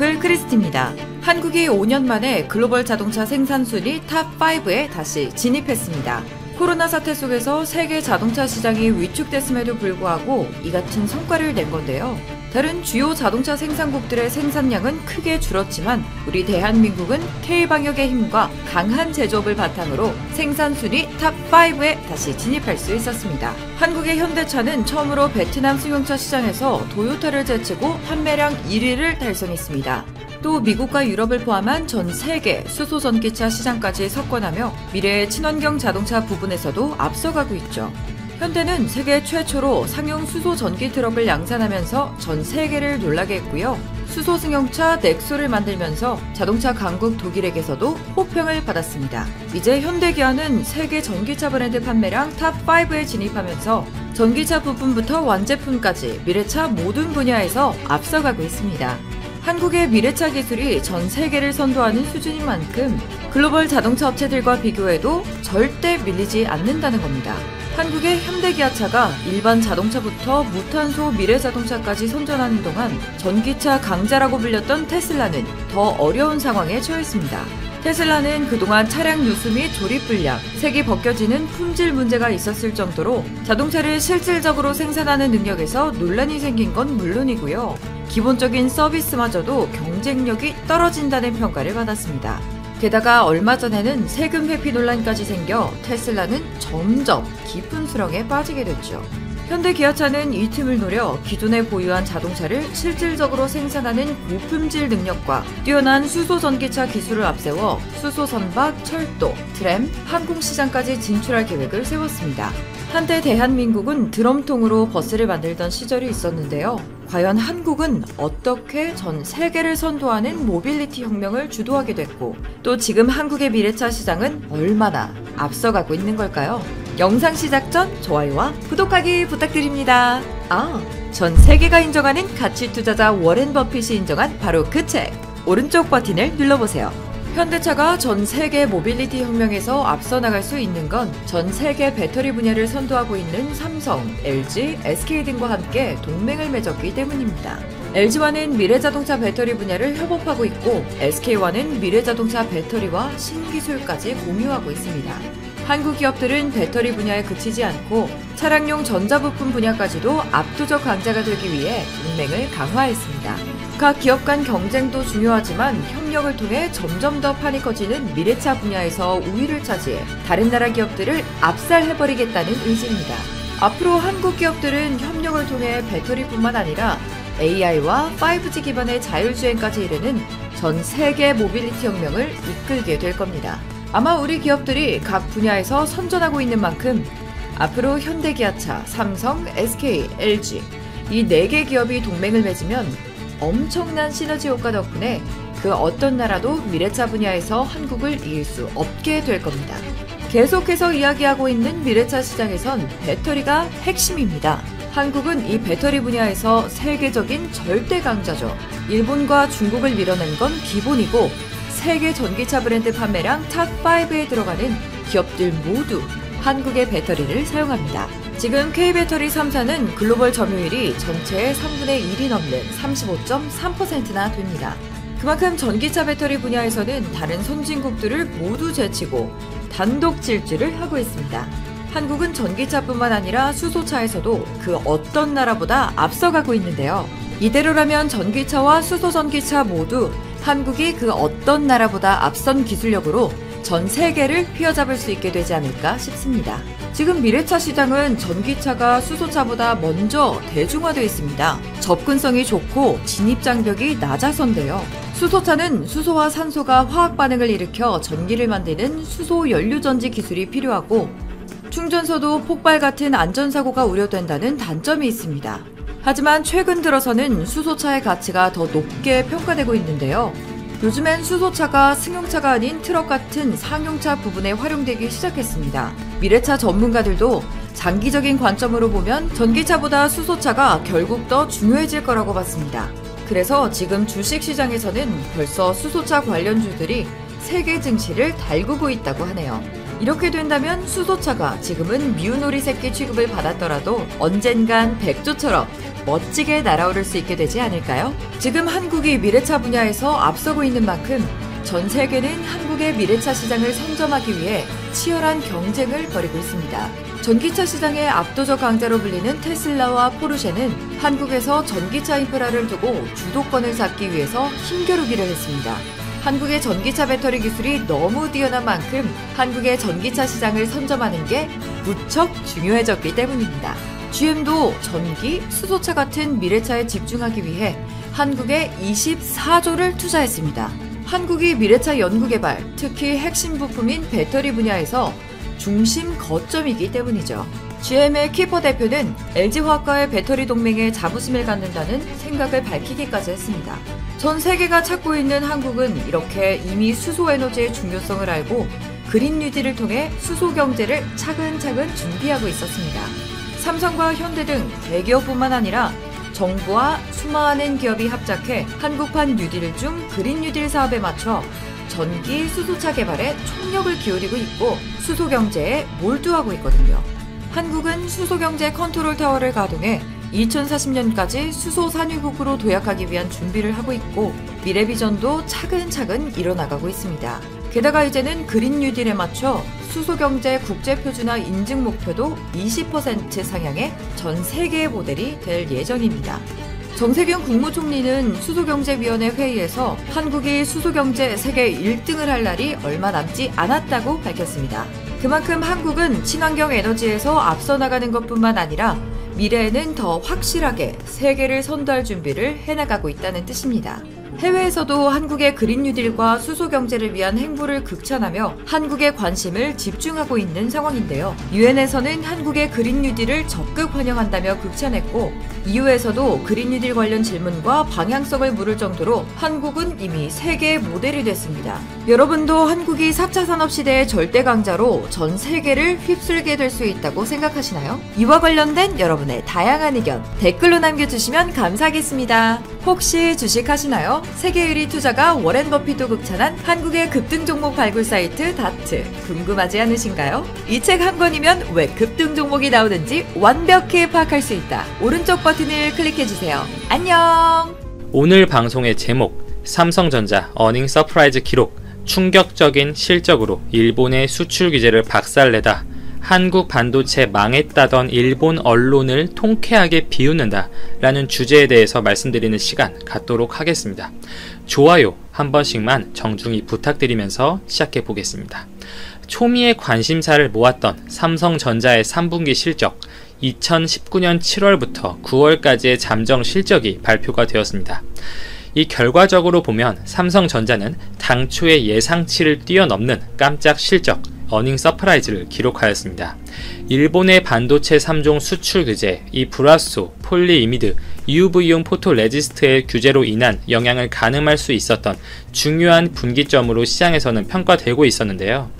오라클 크리스티입니다. 한국이 5년 만에 글로벌 자동차 생산 순위 탑5에 다시 진입했습니다. 코로나 사태 속에서 세계 자동차 시장이 위축됐음에도 불구하고 이 같은 성과를 낸 건데요. 다른 주요 자동차 생산국들의 생산량은 크게 줄었지만 우리 대한민국은 K방역의 힘과 강한 제조업을 바탕으로 생산 순위 탑5에 다시 진입할 수 있었습니다. 한국의 현대차는 처음으로 베트남 승용차 시장에서 도요타를 제치고 판매량 1위를 달성했습니다. 또 미국과 유럽을 포함한 전 세계 수소 전기차 시장까지 석권하며 미래의 친환경 자동차 부분에서도 앞서가고 있죠. 현대는 세계 최초로 상용 수소 전기 트럭을 양산하면서 전 세계를 놀라게 했고요. 수소 승용차 넥소를 만들면서 자동차 강국 독일에게서도 호평을 받았습니다. 이제 현대기아는 세계 전기차 브랜드 판매량 탑5에 진입하면서 전기차 부품부터 완제품까지 미래차 모든 분야에서 앞서가고 있습니다. 한국의 미래차 기술이 전 세계를 선도하는 수준인 만큼 글로벌 자동차 업체들과 비교해도 절대 밀리지 않는다는 겁니다. 한국의 현대기아차가 일반 자동차부터 무탄소 미래자동차까지 선전하는 동안 전기차 강자라고 불렸던 테슬라는 더 어려운 상황에 처했습니다. 테슬라는 그동안 차량 누수 및 조립 불량, 색이 벗겨지는 품질 문제가 있었을 정도로 자동차를 실질적으로 생산하는 능력에서 논란이 생긴 건 물론이고요. 기본적인 서비스마저도 경쟁력이 떨어진다는 평가를 받았습니다. 게다가 얼마 전에는 세금 회피 논란까지 생겨 테슬라는 점점 깊은 수렁에 빠지게 됐죠. 현대기아차는 이 틈을 노려 기존에 보유한 자동차를 실질적으로 생산하는 고품질 능력과 뛰어난 수소 전기차 기술을 앞세워 수소 선박, 철도, 트램, 항공시장까지 진출할 계획을 세웠습니다. 한때 대한민국은 드럼통으로 버스를 만들던 시절이 있었는데요. 과연 한국은 어떻게 전 세계를 선도하는 모빌리티 혁명을 주도하게 됐고 또 지금 한국의 미래차 시장은 얼마나 앞서가고 있는 걸까요? 영상 시작 전 좋아요와 구독하기 부탁드립니다. 전 세계가 인정하는 가치 투자자 워렌 버핏이 인정한 바로 그 책! 오른쪽 버튼을 눌러보세요. 현대차가 전 세계 모빌리티 혁명에서 앞서 나갈 수 있는 건 전 세계 배터리 분야를 선도하고 있는 삼성, LG, SK 등과 함께 동맹을 맺었기 때문입니다. LG와는 미래자동차 배터리 분야를 협업하고 있고 SK와는 미래자동차 배터리와 신기술까지 공유하고 있습니다. 한국 기업들은 배터리 분야에 그치지 않고 차량용 전자부품 분야까지도 압도적 강자가 되기 위해 동맹을 강화했습니다. 각 기업 간 경쟁도 중요하지만 협력을 통해 점점 더 판이 커지는 미래차 분야에서 우위를 차지해 다른 나라 기업들을 압살해버리겠다는 의지입니다. 앞으로 한국 기업들은 협력을 통해 배터리뿐만 아니라 AI와 5G 기반의 자율주행까지 이르는 전 세계 모빌리티 혁명을 이끌게 될 겁니다. 아마 우리 기업들이 각 분야에서 선전하고 있는 만큼 앞으로 현대기아차, 삼성, SK, LG 이 4개 기업이 동맹을 맺으면 엄청난 시너지 효과 덕분에 그 어떤 나라도 미래차 분야에서 한국을 이길 수 없게 될 겁니다. 계속해서 이야기하고 있는 미래차 시장에선 배터리가 핵심입니다. 한국은 이 배터리 분야에서 세계적인 절대 강자죠. 일본과 중국을 밀어낸 건 기본이고 세계 전기차 브랜드 판매량 탑5에 들어가는 기업들 모두 한국의 배터리를 사용합니다. 지금 K배터리 3사는 글로벌 점유율이 전체의 3분의 1이 넘는 35.3%나 됩니다. 그만큼 전기차 배터리 분야에서는 다른 선진국들을 모두 제치고 단독 질주를 하고 있습니다. 한국은 전기차뿐만 아니라 수소차에서도 그 어떤 나라보다 앞서가고 있는데요. 이대로라면 전기차와 수소 전기차 모두 한국이 그 어떤 나라보다 앞선 기술력으로 전 세계를 휘어잡을 수 있게 되지 않을까 싶습니다. 지금 미래차 시장은 전기차가 수소차보다 먼저 대중화되어 있습니다. 접근성이 좋고 진입장벽이 낮아서인데요. 수소차는 수소와 산소가 화학 반응을 일으켜 전기를 만드는 수소 연료전지 기술이 필요하고 충전소도 폭발 같은 안전사고가 우려된다는 단점이 있습니다. 하지만 최근 들어서는 수소차의 가치가 더 높게 평가되고 있는데요. 요즘엔 수소차가 승용차가 아닌 트럭 같은 상용차 부분에 활용되기 시작했습니다. 미래차 전문가들도 장기적인 관점으로 보면 전기차보다 수소차가 결국 더 중요해질 거라고 봤습니다. 그래서 지금 주식시장에서는 벌써 수소차 관련주들이 세계 증시를 달구고 있다고 하네요. 이렇게 된다면 수소차가 지금은 미운오리 새끼 취급을 받았더라도 언젠간 백조처럼 멋지게 날아오를 수 있게 되지 않을까요? 지금 한국이 미래차 분야에서 앞서고 있는 만큼 전 세계는 한국의 미래차 시장을 선점하기 위해 치열한 경쟁을 벌이고 있습니다. 전기차 시장의 압도적 강자로 불리는 테슬라와 포르쉐는 한국에서 전기차 인프라를 두고 주도권을 잡기 위해서 힘겨루기를 했습니다. 한국의 전기차 배터리 기술이 너무 뛰어난 만큼 한국의 전기차 시장을 선점하는 게 무척 중요해졌기 때문입니다. GM도 전기, 수소차 같은 미래차에 집중하기 위해 한국에 24조를 투자했습니다. 한국이 미래차 연구개발, 특히 핵심 부품인 배터리 분야에서 중심 거점이기 때문이죠. GM의 키퍼 대표는 LG화학과의 배터리 동맹에 자부심을 갖는다는 생각을 밝히기까지 했습니다. 전 세계가 찾고 있는 한국은 이렇게 이미 수소에너지의 중요성을 알고 그린 뉴딜을 통해 수소 경제를 차근차근 준비하고 있었습니다. 삼성과 현대 등 대기업뿐만 아니라 정부와 수많은 기업이 합작해 한국판 뉴딜 중 그린 뉴딜 사업에 맞춰 전기 수소차 개발에 총력을 기울이고 있고 수소 경제에 몰두하고 있거든요. 한국은 수소 경제 컨트롤 타워를 가동해 2040년까지 수소 산유국으로 도약하기 위한 준비를 하고 있고 미래 비전도 차근차근 이뤄나가고 있습니다. 게다가 이제는 그린 뉴딜에 맞춰 수소 경제 국제 표준화 인증 목표도 20% 상향해 전 세계의 모델이 될 예정입니다. 정세균 국무총리는 수소경제위원회 회의에서 한국이 수소경제 세계 1등을 할 날이 얼마 남지 않았다고 밝혔습니다. 그만큼 한국은 친환경 에너지에서 앞서 나가는 것뿐만 아니라 미래에는 더 확실하게 세계를 선도할 준비를 해나가고 있다는 뜻입니다. 해외에서도 한국의 그린 뉴딜과 수소 경제를 위한 행보를 극찬하며 한국의 관심을 집중하고 있는 상황인데요. 유엔에서는 한국의 그린 뉴딜을 적극 환영한다며 극찬했고 EU에서도 그린 뉴딜 관련 질문과 방향성을 물을 정도로 한국은 이미 세계의 모델이 됐습니다. 여러분도 한국이 4차 산업시대의 절대 강자로 전 세계를 휩쓸게 될 수 있다고 생각하시나요? 이와 관련된 여러분의 다양한 의견 댓글로 남겨주시면 감사하겠습니다. 혹시 주식하시나요? 세계 1위 투자가 워렌 버핏도 극찬한 한국의 급등 종목 발굴 사이트 다트 궁금하지 않으신가요? 이 책 한 권이면 왜 급등 종목이 나오는지 완벽히 파악할 수 있다. 오른쪽 버튼을 클릭해주세요. 안녕! 오늘 방송의 제목 삼성전자 어닝 서프라이즈 기록 충격적인 실적으로 일본의 수출 규제를 박살내다 한국 반도체 망했다던 일본 언론을 통쾌하게 비웃는다 라는 주제에 대해서 말씀드리는 시간 갖도록 하겠습니다. 좋아요 한 번씩만 정중히 부탁드리면서 시작해 보겠습니다. 초미의 관심사를 모았던 삼성전자의 3분기 실적 2019년 7월부터 9월까지의 잠정 실적이 발표가 되었습니다. 이 결과적으로 보면 삼성전자는 당초의 예상치를 뛰어넘는 깜짝 실적 어닝 서프라이즈를 기록하였습니다. 일본의 반도체 3종 수출 규제, 이 불화소, 폴리이미드, UV용 포토레지스트의 규제로 인한 영향을 가늠할 수 있었던 중요한 분기점으로 시장에서는 평가되고 있었는데요.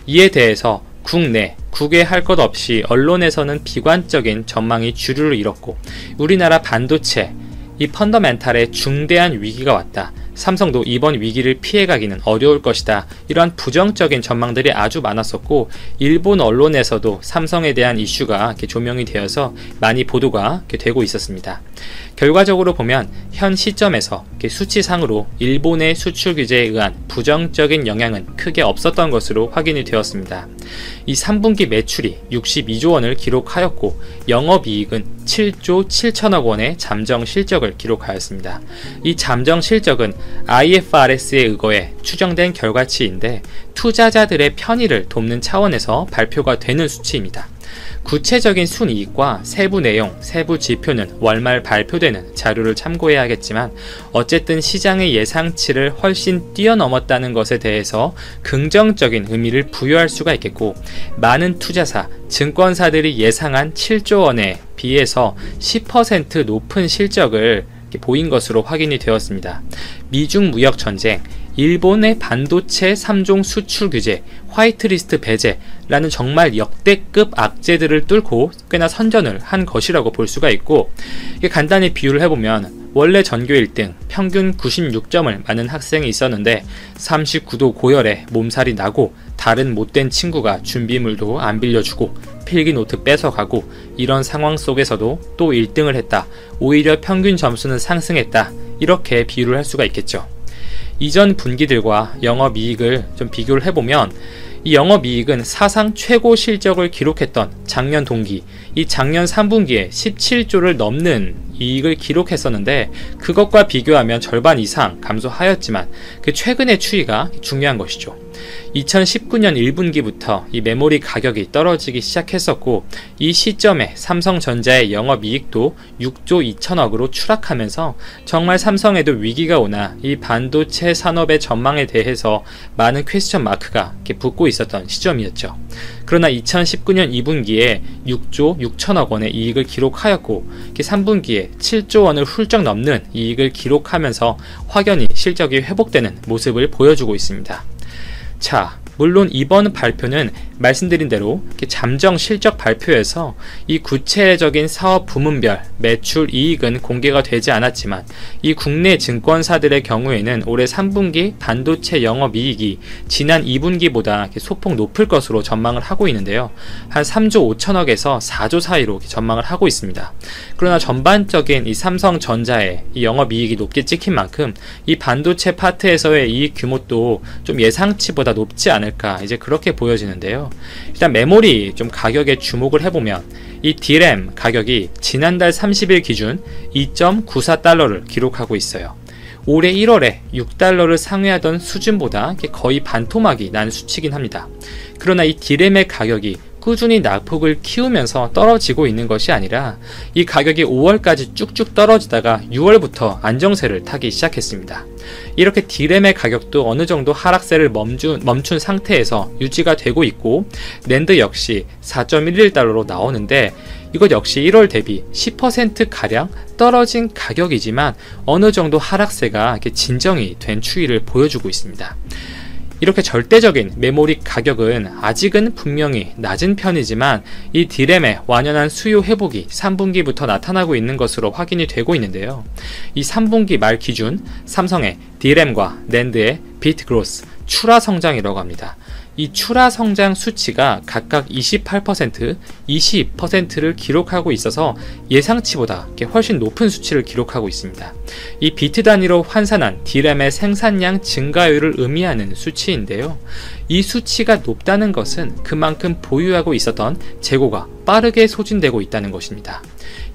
이에 대해서 국내, 국외 할 것 없이 언론에서는 비관적인 전망이 주류를 이뤘고 우리나라 반도체, 이 펀더멘탈에 중대한 위기가 왔다. 삼성도 이번 위기를 피해가기는 어려울 것이다. 이러한 부정적인 전망들이 아주 많았었고 일본 언론에서도 삼성에 대한 이슈가 이렇게 조명이 되어서 많이 보도가 이렇게 되고 있었습니다. 결과적으로 보면 현 시점에서 이렇게 수치상으로 일본의 수출 규제에 의한 부정적인 영향은 크게 없었던 것으로 확인이 되었습니다. 이 3분기 매출이 62조 원을 기록하였고 영업이익은 7조 7천억 원의 잠정 실적을 기록하였습니다. 이 잠정 실적은 IFRS에 의거해 추정된 결과치인데 투자자들의 편의를 돕는 차원에서 발표가 되는 수치입니다. 구체적인 순이익과 세부 내용, 세부 지표는 월말 발표되는 자료를 참고해야 하겠지만 어쨌든 시장의 예상치를 훨씬 뛰어넘었다는 것에 대해서 긍정적인 의미를 부여할 수가 있겠고 많은 투자사, 증권사들이 예상한 7조 원에 비해서 10% 높은 실적을 보인 것으로 확인이 되었습니다. 미중 무역 전쟁, 일본의 반도체 3종 수출 규제, 화이트리스트 배제라는 정말 역대급 악재들을 뚫고 꽤나 선전을 한 것이라고 볼 수가 있고 간단히 비유를 해보면 원래 전교 1등 평균 96점을 맞는 학생이 있었는데 39도 고열에 몸살이 나고 다른 못된 친구가 준비물도 안 빌려주고 필기노트 뺏어가고 이런 상황 속에서도 또 1등을 했다. 오히려 평균 점수는 상승했다. 이렇게 비유를 할 수가 있겠죠. 이전 분기들과 영업이익을 좀 비교를 해보면 이 영업이익은 사상 최고 실적을 기록했던 작년 동기, 이 작년 3분기에 17조를 넘는 이익을 기록했었는데 그것과 비교하면 절반 이상 감소하였지만 그 최근의 추이가 중요한 것이죠. 2019년 1분기부터 이 메모리 가격이 떨어지기 시작했었고 이 시점에 삼성전자의 영업이익도 6조 2천억으로 추락하면서 정말 삼성에도 위기가 오나 이 반도체 산업의 전망에 대해서 많은 퀘스천 마크가 이렇게 붙고 있었던 시점이었죠. 그러나 2019년 2분기에 6조 6천억 원의 이익을 기록하였고 3분기에 7조 원을 훌쩍 넘는 이익을 기록하면서 확연히 실적이 회복되는 모습을 보여주고 있습니다. 자, 물론 이번 발표는 말씀드린 대로 잠정 실적 발표에서 이 구체적인 사업 부문별 매출 이익은 공개가 되지 않았지만 이 국내 증권사들의 경우에는 올해 3분기 반도체 영업이익이 지난 2분기보다 소폭 높을 것으로 전망을 하고 있는데요. 한 3조 5천억에서 4조 사이로 전망을 하고 있습니다. 그러나 전반적인 이 삼성전자의 이 영업이익이 높게 찍힌 만큼 이 반도체 파트에서의 이익 규모도 좀 예상치보다 높지 않을까 이제 그렇게 보여지는데요. 일단 메모리 좀 가격에 주목을 해보면 이 D램 가격이 지난달 30일 기준 2.94달러를 기록하고 있어요. 올해 1월에 6달러를 상회하던 수준보다 거의 반토막이 난 수치긴 합니다. 그러나 이 D램의 가격이 꾸준히 낙폭을 키우면서 떨어지고 있는 것이 아니라 이 가격이 5월까지 쭉쭉 떨어지다가 6월부터 안정세를 타기 시작했습니다. 이렇게 D램의 가격도 어느 정도 하락세를 멈춘 상태에서 유지가 되고 있고 낸드 역시 4.11달러로 나오는데 이것 역시 1월 대비 10%가량 떨어진 가격이지만 어느 정도 하락세가 진정이 된 추이를 보여주고 있습니다. 이렇게 절대적인 메모리 가격은 아직은 분명히 낮은 편이지만 이 D램의 완연한 수요 회복이 3분기부터 나타나고 있는 것으로 확인이 되고 있는데요. 이 3분기 말 기준 삼성의 D램과 낸드의 비트 그로스, 출하 성장이라고 합니다. 이 출하 성장 수치가 각각 28%, 20%를 기록하고 있어서 예상치보다 훨씬 높은 수치를 기록하고 있습니다. 이 비트 단위로 환산한 D램의 생산량 증가율을 의미하는 수치인데요. 이 수치가 높다는 것은 그만큼 보유하고 있었던 재고가 빠르게 소진되고 있다는 것입니다.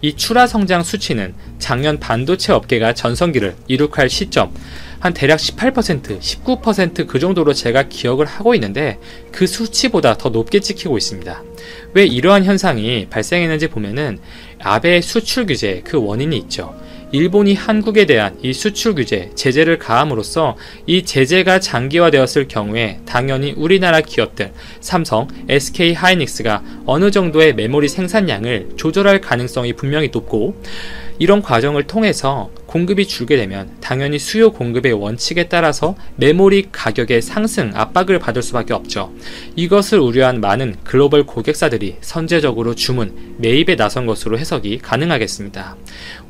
이 출하 성장 수치는 작년 반도체 업계가 전성기를 이룩할 시점 한 대략 18%, 19% 그 정도로 제가 기억을 하고 있는데 그 수치보다 더 높게 찍히고 있습니다. 왜 이러한 현상이 발생했는지 보면은 아베 수출 규제 그 원인이 있죠. 일본이 한국에 대한 이 수출 규제, 제재를 가함으로써 이 제재가 장기화되었을 경우에 당연히 우리나라 기업들, 삼성, SK 하이닉스가 어느 정도의 메모리 생산량을 조절할 가능성이 분명히 높고 이런 과정을 통해서 공급이 줄게 되면 당연히 수요 공급의 원칙에 따라서 메모리 가격의 상승 압박을 받을 수밖에 없죠. 이것을 우려한 많은 글로벌 고객사들이 선제적으로 주문, 매입에 나선 것으로 해석이 가능하겠습니다.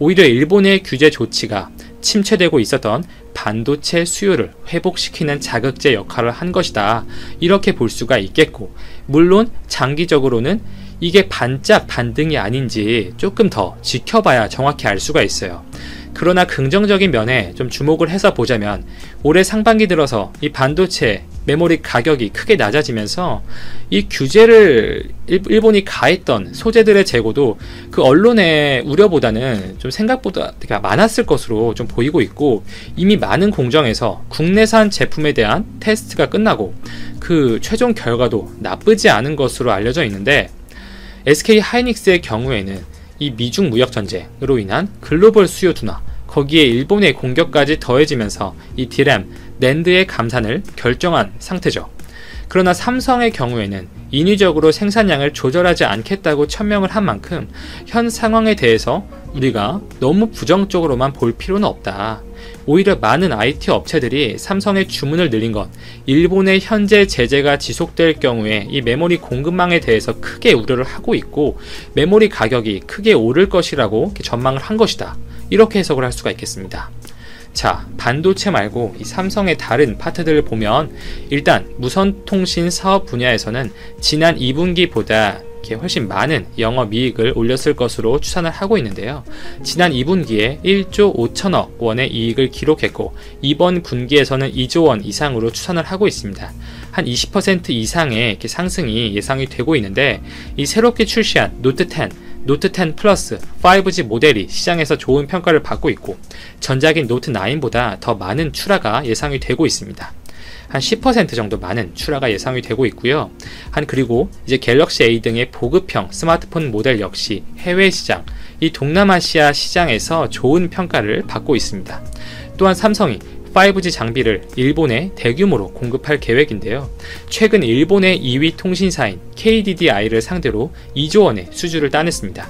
오히려 일본의 규제 조치가 침체되고 있었던 반도체 수요를 회복시키는 자극제 역할을 한 것이다. 이렇게 볼 수가 있겠고, 물론 장기적으로는 이게 반짝 반등이 아닌지 조금 더 지켜봐야 정확히 알 수가 있어요. 그러나 긍정적인 면에 좀 주목을 해서 보자면 올해 상반기 들어서 이 반도체 메모리 가격이 크게 낮아지면서 이 규제를 일본이 가했던 소재들의 재고도 그 언론의 우려보다는 좀 생각보다 되게 많았을 것으로 좀 보이고 있고 이미 많은 공정에서 국내산 제품에 대한 테스트가 끝나고 그 최종 결과도 나쁘지 않은 것으로 알려져 있는데 SK 하이닉스의 경우에는 이 미중 무역 전쟁으로 인한 글로벌 수요 둔화, 거기에 일본의 공격까지 더해지면서 이 D램, 낸드의 감산을 결정한 상태죠. 그러나 삼성의 경우에는 인위적으로 생산량을 조절하지 않겠다고 천명을 한 만큼 현 상황에 대해서 우리가 너무 부정적으로만 볼 필요는 없다. 오히려 많은 IT 업체들이 삼성의 주문을 늘린 건 일본의 현재 제재가 지속될 경우에 이 메모리 공급망에 대해서 크게 우려를 하고 있고 메모리 가격이 크게 오를 것이라고 전망을 한 것이다. 이렇게 해석을 할 수가 있겠습니다. 자, 반도체 말고 이 삼성의 다른 파트들을 보면 일단 무선통신 사업 분야에서는 지난 2분기보다 이렇게 훨씬 많은 영업이익을 올렸을 것으로 추산을 하고 있는데요. 지난 2분기에 1조 5천억 원의 이익을 기록했고 이번 분기에서는 2조 원 이상으로 추산을 하고 있습니다. 한 20% 이상의 이렇게 상승이 예상이 되고 있는데 이 새롭게 출시한 노트 10, 노트 10 플러스 5G 모델이 시장에서 좋은 평가를 받고 있고 전작인 노트 9보다 더 많은 출하가 예상이 되고 있습니다. 한 10% 정도 많은 출하가 예상이 되고 있고요. 그리고 이제 갤럭시 A 등의 보급형 스마트폰 모델 역시 해외 시장, 이 동남아시아 시장에서 좋은 평가를 받고 있습니다. 또한 삼성이 5G 장비를 일본에 대규모로 공급할 계획인데요. 최근 일본의 2위 통신사인 KDDI를 상대로 2조 원의 수주를 따냈습니다.